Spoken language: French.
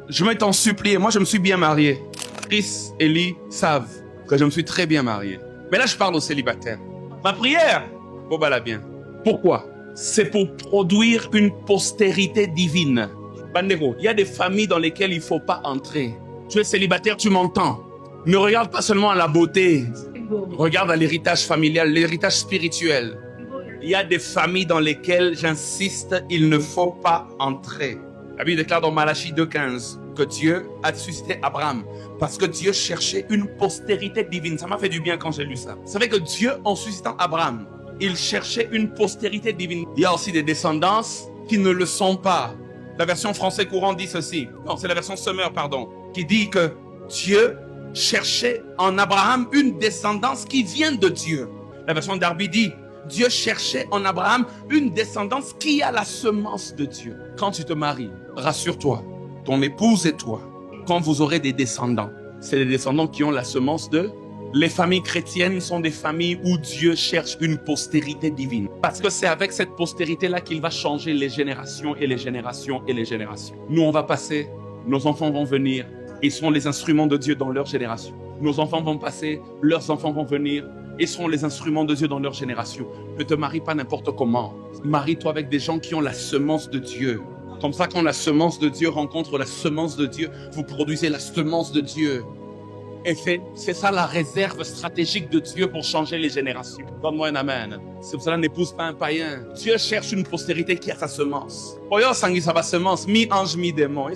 Je vais t'en supplier. Moi, je me suis bien marié. Chris, Ellie savent que je me suis très bien marié. Mais là, je parle aux célibataires. Ma prière, Boba bien. Pourquoi? C'est pour produire une postérité divine. Bandego, il y a des familles dans lesquelles il ne faut pas entrer. Tu es célibataire, tu m'entends. Ne regarde pas seulement à la beauté. Regarde à l'héritage familial, l'héritage spirituel. Il y a des familles dans lesquelles, j'insiste, il ne faut pas entrer. La Bible déclare dans Malachie 2,15 que Dieu a suscité Abraham parce que Dieu cherchait une postérité divine. Ça m'a fait du bien quand j'ai lu ça. Vous savez que Dieu, en suscitant Abraham, il cherchait une postérité divine. Il y a aussi des descendances qui ne le sont pas. La version français courant dit ceci. Non, c'est la version Summer, pardon, qui dit que Dieu cherchait en Abraham une descendance qui vient de Dieu. La version Darby dit Dieu cherchait en Abraham une descendance qui a la semence de Dieu. Quand tu te maries, rassure-toi, ton épouse et toi, quand vous aurez des descendants, c'est des descendants qui ont la semence de... Les familles chrétiennes sont des familles où Dieu cherche une postérité divine. Parce que c'est avec cette postérité-là qu'il va changer les générations et les générations et les générations. Nous, on va passer, nos enfants vont venir, ils seront les instruments de Dieu dans leur génération. Nos enfants vont passer, leurs enfants vont venir, ils seront les instruments de Dieu dans leur génération. Ne te marie pas n'importe comment. Marie-toi avec des gens qui ont la semence de Dieu. Comme ça, quand la semence de Dieu rencontre la semence de Dieu, vous produisez la semence de Dieu. Et c'est ça la réserve stratégique de Dieu pour changer les générations. Donne-moi un amen. C'est pour cela n'épouse pas un païen. Dieu cherche une postérité qui a sa semence. Oyo sangi sa semence, mi-ange, mi-démon.